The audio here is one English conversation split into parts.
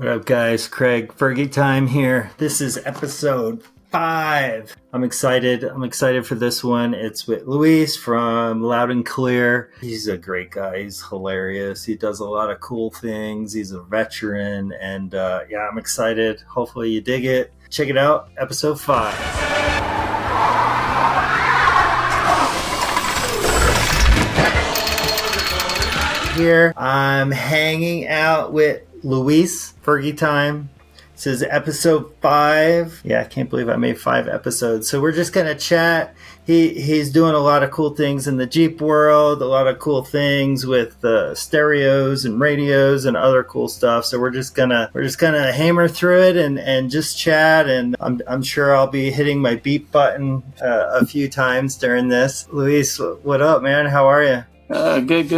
What up, guys? Craig, Fergie Time here. This is episode 5. I'm excited. For this one. It's with Luis from Loud and Clear. He's a great guy. He's hilarious. He does a lot of cool things. He's a veteran. And I'm excited. Hopefully you dig it. Check it out. Episode 5. Here, I'm hanging out with Luis, Fergie Time. This is episode 5. Yeah, I can't believe I made 5 episodes. So we're just going to chat. He's doing a lot of cool things in the Jeep world, a lot of cool things with stereos and radios and other cool stuff. So we're just gonna hammer through it and just chat. And I'm sure I'll be hitting my beep button a few times during this. Luis, what up, man? How are you? Good.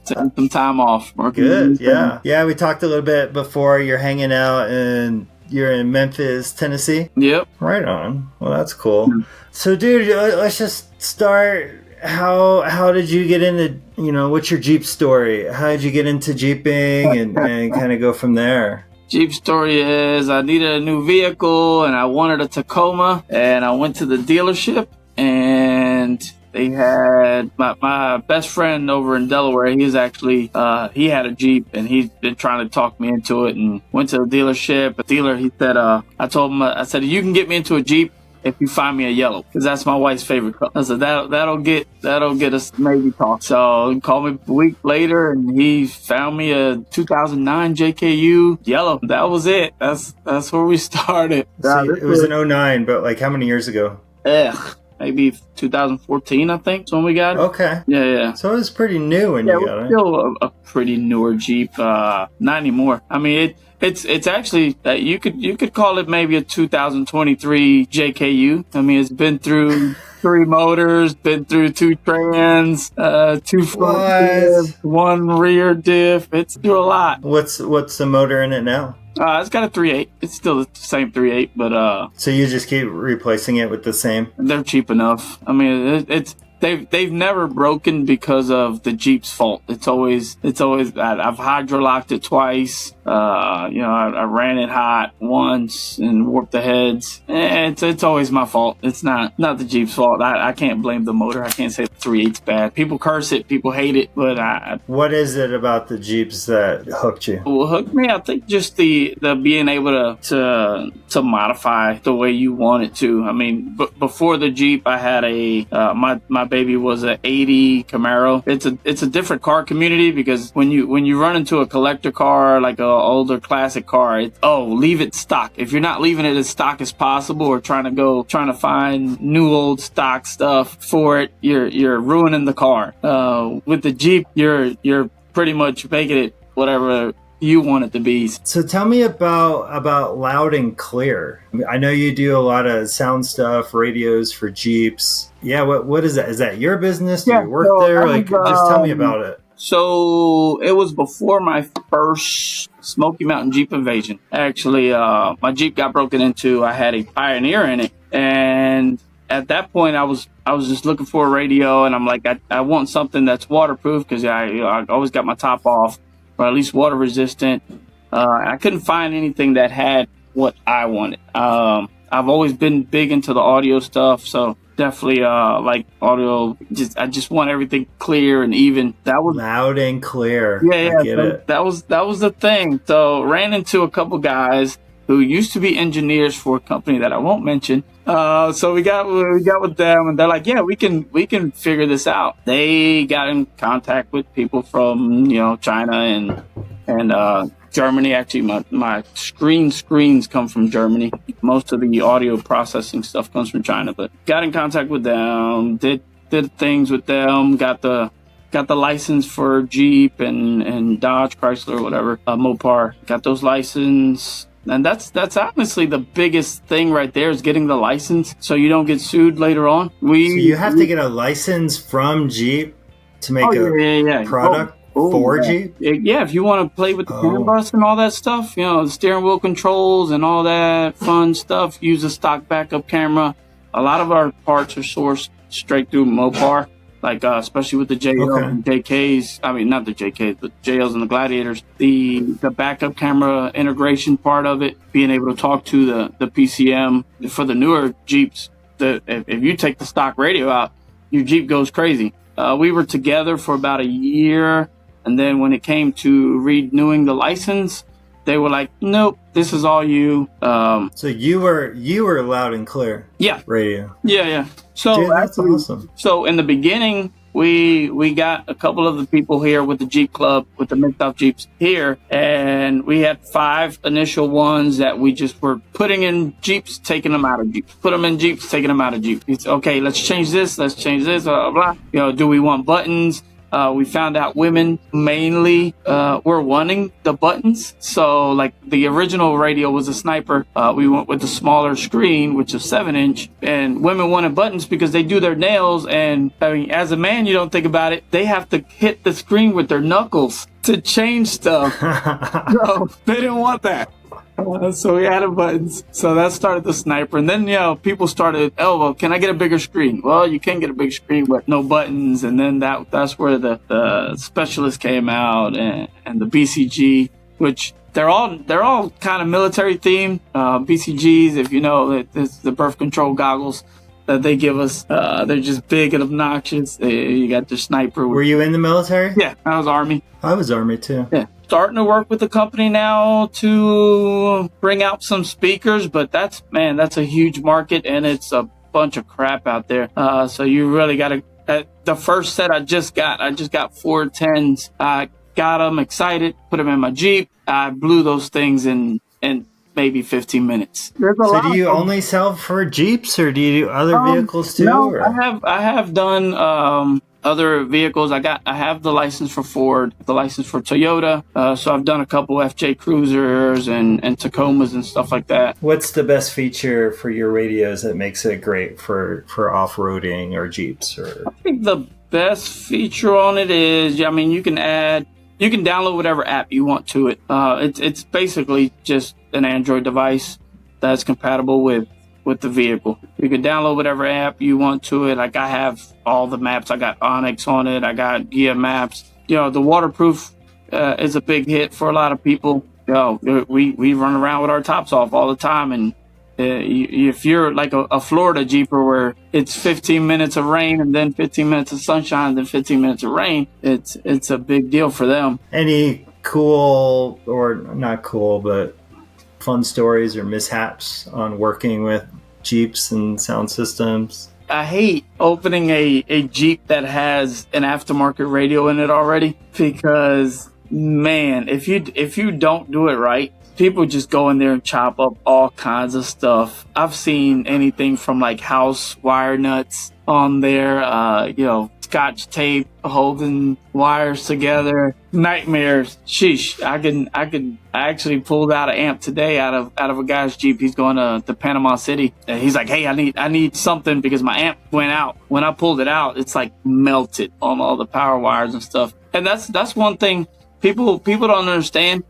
Taking some time off. Good, yeah. Yeah, we talked a little bit before. You're hanging out and you're in Memphis, Tennessee? Yep. Right on. Well, that's cool. So, dude, let's just start. How did you get into, what's your Jeep story? How did you get into Jeeping and kind of go from there? Jeep story is I needed a new vehicle and I wanted a Tacoma, and I went to the dealership and they had my best friend over in Delaware. He was actually, he had a Jeep and he's been trying to talk me into it, and went to the dealership. The dealer, he said, I told him, I said, you can get me into a Jeep if you find me a yellow, because that's my wife's favorite color. I said, that'll get us maybe talk. So he called me a week later and he found me a 2009 JKU yellow. That was it. That's where we started. So it was in 2009, but like how many years ago? Maybe 2014, I think, is when we got it. Okay. Yeah. So it was pretty new when you got it. Still a pretty newer Jeep. Not anymore. I mean, it's actually you could call it maybe a 2023 JKU. I mean, it's been through 3 motors, been through 2 trans, 2 front diffs, 1 rear diff. It's through a lot. What's the motor in it now? It's got a 3.8. It's still the same 3.8, but so you just keep replacing it with the same? They're cheap enough. I mean, they've never broken because of the Jeep's fault. It's always I've hydrolocked it twice. I ran it hot once and warped the heads. It's always my fault. It's not the Jeep's fault. I can't blame the motor. I can't say the 3.8's bad. People curse it, people hate it, but what is it about the Jeeps that hooked you? What hooked me, I think, just the being able to modify the way you want it to. I mean, before the Jeep, I had my baby was a 80 Camaro. It's a different car community, because when you run into a collector car, like a older classic car, leave it stock. If you're not leaving it as stock as possible, or trying to find new old stock stuff for it, you're ruining the car. With the Jeep, you're pretty much making it whatever you want it to be. So tell me about Loud and Clear. I know you do a lot of sound stuff, radios for Jeeps. Yeah, what is that? Is that your business? Do you work there? Just tell me about it. So it was before my first Smoky Mountain Jeep invasion. Actually, my Jeep got broken into. I had a Pioneer in it, and at that point, I was just looking for a radio, and I'm like, I want something that's waterproof, because I always got my top off, or at least water resistant. I couldn't find anything that had what I wanted. I've always been big into the audio stuff, so definitely like audio. I just want everything clear and even. That was Loud and Clear. Yeah, I get it. That was the thing. So ran into a couple guys who used to be engineers for a company that I won't mention. So we got with them, and they're like, yeah, we can figure this out. They got in contact with people from China and Germany. Actually, my screens come from Germany. Most of the audio processing stuff comes from China, but got in contact with them, did things with them, got the license for Jeep and Dodge, Chrysler, whatever, Mopar. Got those license. And that's honestly the biggest thing right there, is getting the license so you don't get sued later on. So you have to get a license from Jeep to make a product for Jeep? Yeah, if you want to play with the CAN bus and all that stuff, the steering wheel controls and all that fun stuff, use a stock backup camera. A lot of our parts are sourced straight through Mopar. like especially with the JL and JKs. I mean, not the JKs, but JLs and the Gladiators. The backup camera integration part of it, being able to talk to the PCM for the newer Jeeps. If you take the stock radio out, your Jeep goes crazy. We were together for about a year, and then when it came to renewing the license, they were like, "Nope, this is all you." So you were loud and clear. Yeah. Radio. Yeah. So dude, that's awesome. So in the beginning, we got a couple of the people here with the Jeep Club, with the mixed off Jeeps here, and we had 5 initial ones that we just were putting in Jeeps, taking them out of Jeeps. Put them in Jeeps, taking them out of Jeeps. It's okay. Let's change this. Blah blah blah. You know, do we want buttons? We found out women mainly were wanting the buttons. So like the original radio was a Sniper. We went with the smaller screen, which is 7-inch, and women wanted buttons because they do their nails. And I mean, as a man, you don't think about it. They have to hit the screen with their knuckles to change stuff. So they didn't want that. So we added buttons. So that started the Sniper. And then, you know, people started, oh, well, can I get a bigger screen? Well, you can get a big screen, but no buttons. And then that's where the Specialist came out, and the BCG, which they're all kind of military themed. BCGs, if you know, it's the birth control goggles that they give us. They're just big and obnoxious. You got the Sniper. Were you in the military? Yeah, I was Army. I was Army too. Yeah. Starting to work with the company now to bring out some speakers, but that's a huge market, and it's a bunch of crap out there. So you really got to. The first set I just got 410s. I got them excited, put them in my Jeep. I blew those things in maybe 15 minutes. So do you only sell for Jeeps, or do you do other vehicles too? No, or? I have done other vehicles. I have the license for Ford, the license for Toyota. So I've done a couple FJ Cruisers and Tacomas and stuff like that. What's the best feature for your radios that makes it great for off-roading or Jeeps? Or I think the best feature on it is, I mean, you can download whatever app you want to it. It's basically just an Android device that's compatible with the vehicle. You can download whatever app you want to it. Like I have all the maps. I got Onyx on it. I got Gia Maps. You know, the waterproof is a big hit for a lot of people. You know, we run around with our tops off all the time, and if you're like a Florida Jeeper where it's 15 minutes of rain and then 15 minutes of sunshine and then 15 minutes of rain, it's a big deal for them. Any cool, or not cool, but fun stories or mishaps on working with Jeeps and sound systems? I hate opening a Jeep that has an aftermarket radio in it already, because man, if you don't do it right, people just go in there and chop up all kinds of stuff. I've seen anything from like house wire nuts on there, Scotch tape holding wires together. Nightmares. Sheesh. I actually pulled out an amp today out of a guy's Jeep. He's going to Panama City. And he's like, hey, I need something because my amp went out. When I pulled it out, it's like melted on all the power wires and stuff. And that's one thing people don't understand.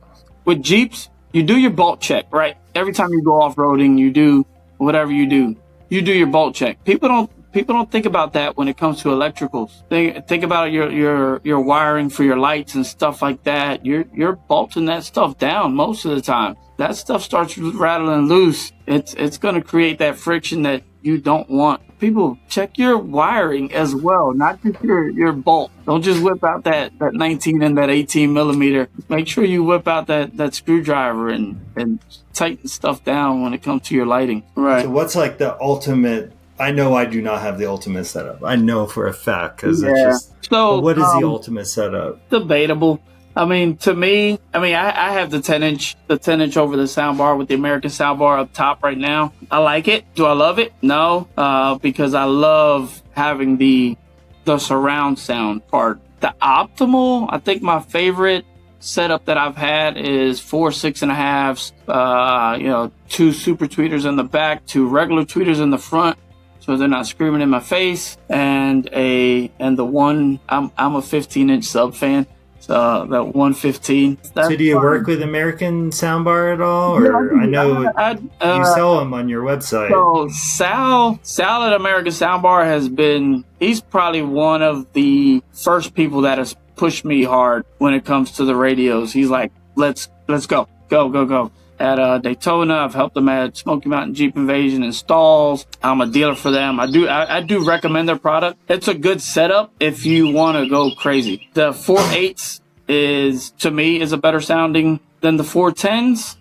With Jeeps, you do your bolt check, right? Every time you go off-roading, you do whatever you do your bolt check. People don't think about that when it comes to electricals. Think about your wiring for your lights and stuff like that. You're bolting that stuff down most of the time. That stuff starts rattling loose. It's going to create that friction that you don't want. People, check your wiring as well, not just your bolt. Don't just whip out that 19 and that 18 millimeter. Make sure you whip out that screwdriver and tighten stuff down when it comes to your lighting. Right. So what's like the ultimate? I know I do not have the ultimate setup. I know for a fact, because it's just. So what is the ultimate setup? Debatable. I mean, to me, I have the 10-inch over the soundbar with the American soundbar up top right now. I like it. Do I love it? No, because I love having the surround sound part. The optimal, I think my favorite setup that I've had is 4 6.5s. 2 super tweeters in the back, 2 regular tweeters in the front, so they're not screaming in my face, and the one. I'm a 15-inch sub fan. that 115. So do you work with American soundbar at all? Or Yeah, I know you sell them on your website. So Sal at American Soundbar he's probably one of the first people that has pushed me hard when it comes to the radios. He's like, let's go. At Daytona, I've helped them at Smoky Mountain Jeep Invasion installs. I'm a dealer for them. I do recommend their product. It's a good setup if you want to go crazy. The 4.8s to me is a better sounding than the 410s.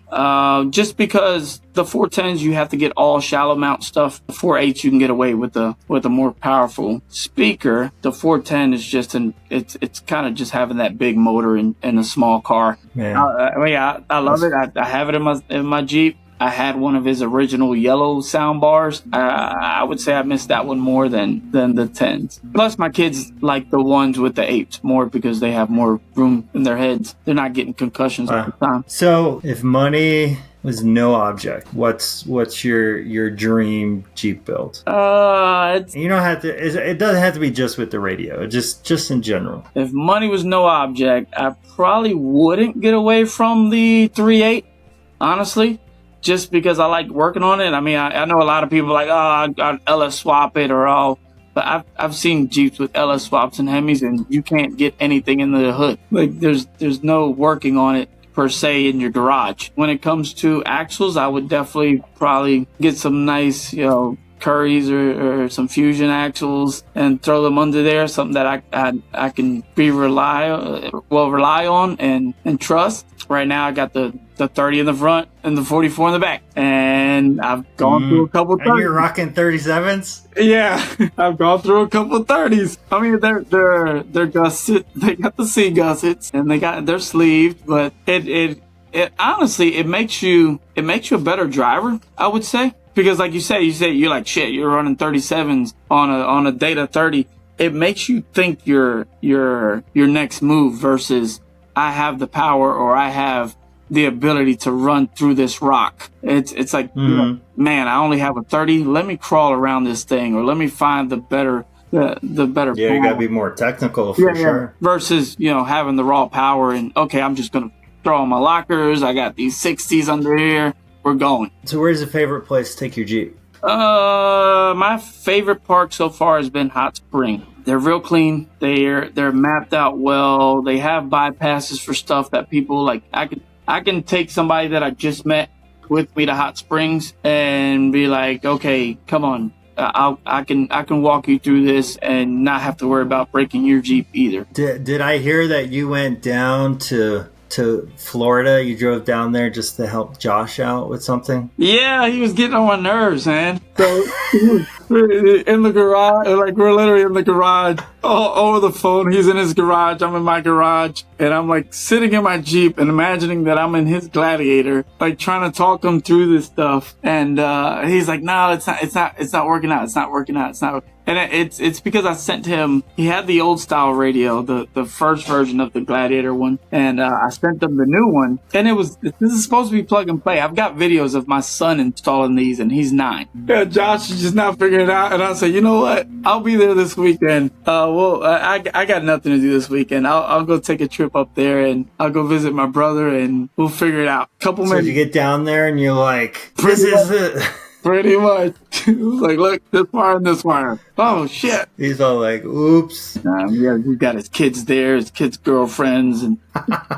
Just because the 410s you have to get all shallow mount stuff. The 4.8s you can get away with a more powerful speaker. The 410 is just it's kind of just having that big motor in a small car. I love it. I have it in my Jeep. I had one of his original yellow sound bars. I would say I missed that one more than the 10s. Plus, my kids like the ones with the 8s more because they have more room in their heads. They're not getting concussions all the time. So, if money was no object, what's your dream Jeep build? You don't have to. It doesn't have to be just with the radio. Just in general. If money was no object, I probably wouldn't get away from the 3.8. Honestly. Just because I like working on it. I mean, I know a lot of people like, I'd LS swap it or all. But I've seen Jeeps with LS swaps and Hemis, and you can't get anything in the hood. Like, there's no working on it per se in your garage. When it comes to axles, I would definitely probably get some nice, Curries or some Fusion axles and throw them under there. Something that I can rely on and trust. Right now, I got the 30 in the front and the 44 in the back, and I've gone through a couple 30s. And you're rocking 37s? Yeah, I've gone through a couple 30s. I mean, they're gusset. They got the C gussets, and they're sleeved, but it honestly makes you a better driver, I would say. Because like you say you're like, shit, you're running 37s on a Data 30. It makes you think your next move versus I have the power or I have the ability to run through this rock. It's like, man, I only have a 30. Let me crawl around this thing, or let me find the better. Yeah, you gotta be more technical for sure. Versus having the raw power and okay, I'm just gonna throw on my lockers. I got these 60s under here. We're going. So where's the favorite place to take your Jeep? My favorite park so far has been Hot Spring. They're real clean. They're mapped out well. They have bypasses for stuff that people like. I can take somebody that I just met with me to Hot Springs and be like, okay, come on. I can walk you through this and not have to worry about breaking your Jeep either. Did I hear that you went down to Florida? You drove down there just to help Josh out with something? Yeah, he was getting on my nerves, man. So in the garage, like we're literally in the garage over the phone. He's in his garage, I'm in my garage, and I'm like sitting in my Jeep and imagining that I'm in his Gladiator, like trying to talk him through this stuff. And he's like, no, it's not working out. It's not working out. It's not. And it's because I sent him, he had the old style radio, the first version of the Gladiator one, and I sent him the new one, and this is supposed to be plug and play. I've got videos of my son installing these, and he's 9. Yeah, Josh is just not figuring it out, and I said, you know what, I'll be there this weekend. I got nothing to do this weekend. I'll go take a trip up there, and I'll go visit my brother, and we'll figure it out. So you get down there, and you're like, this is it. Pretty much. Like, look, this wire and this wire. Oh, shit. He's all like, oops. He's got his kids there, his kids' girlfriends, and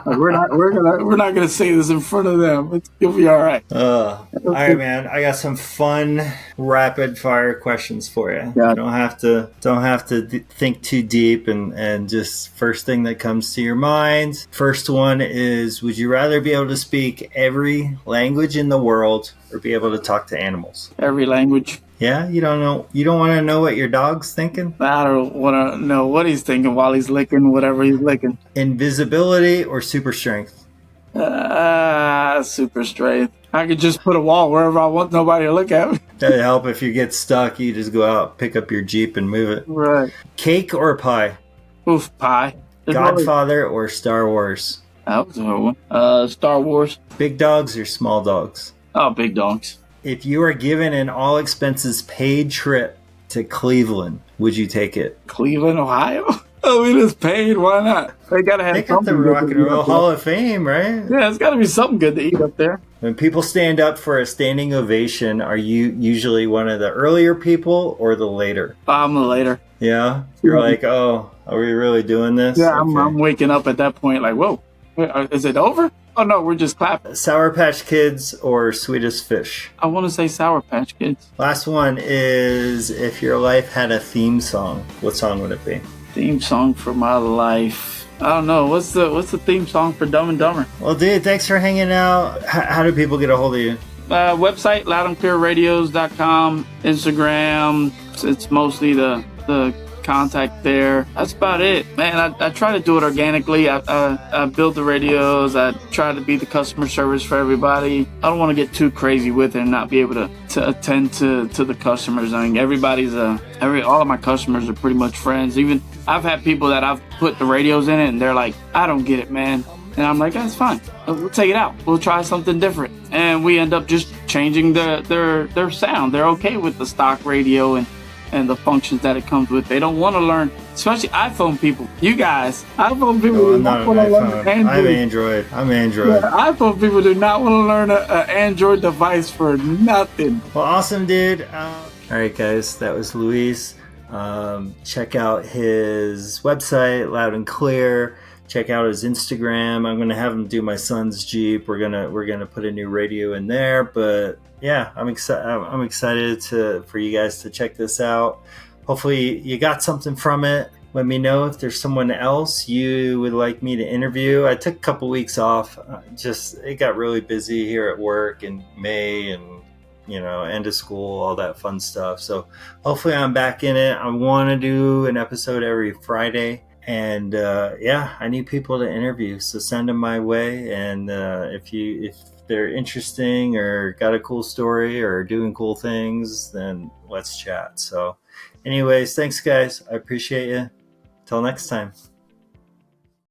we're not gonna say this in front of them. You'll be all right. All right, man. I got some fun, rapid fire questions for you. Yeah. You don't have to think too deep, and just first thing that comes to your mind. First one is: would you rather be able to speak every language in the world or be able to talk to animals? Every language. Yeah, you don't want to know what your dog's thinking? I don't want to know what he's thinking while he's licking whatever he's licking. Invisibility or super strength? Super strength. I could just put a wall wherever I want nobody to look at me. That'd help if you get stuck. You just go out, pick up your Jeep, and move it. Right. Cake or pie? Oof, pie. Godfather or Star Wars? That was a hard one. Star Wars. Big dogs or small dogs? Oh, big dogs. If you are given an all-expenses paid trip to Cleveland, would you take it? Cleveland, Ohio? Oh, we just paid. Why not? They gotta have They got the something good Rock to and eat Roll up there. Hall of Fame, right? Yeah, it's got to be something good to eat up there. When people stand up for a standing ovation, are you usually one of the earlier people or the later? I'm later. Yeah? You're like, oh, are we really doing this? Yeah, Okay. I'm waking up at that point like, whoa, is it over? Oh, no, we're just clapping. Sour Patch Kids or Sweetest Fish? I want to say Sour Patch Kids. Last one is, if your life had a theme song, what song would it be? Theme song for my life. I don't know. What's the theme song for Dumb and Dumber? Well, dude, thanks for hanging out. How do people get a hold of you? Website, loudandclearradios.com. Instagram, it's mostly the contact there. That's about it, man. I try to do it organically. I build the radios. I try to be the customer service for everybody. I don't want to get too crazy with it and not be able to attend to the customers. I mean, all of my customers are pretty much friends. Even I've had people that I've put the radios in it and they're like, I don't get it, man. And I'm like, that's fine. We'll take it out. We'll try something different. And we end up just changing their sound. They're okay with the stock radio and the functions that it comes with. They don't want to learn, especially iPhone people. You guys, iPhone people do not want to learn Android. I'm Android. Yeah, iPhone people do not want to learn an Android device for nothing. Well, awesome, dude. All right, guys, that was Luis. Check out his website, Loud and Clear. Check out his Instagram. I'm gonna have him do my son's Jeep. We're gonna put a new radio in there. But yeah, I'm excited for you guys to check this out. Hopefully you got something from it. Let me know if there's someone else you would like me to interview. I took a couple weeks off. It got really busy here at work in May and end of school, all that fun stuff. So hopefully I'm back in it. I want to do an episode every Friday. And I need people to interview, so send them my way. And if they're interesting or got a cool story or doing cool things, then let's chat. So anyways, thanks guys. I appreciate you. Till next time.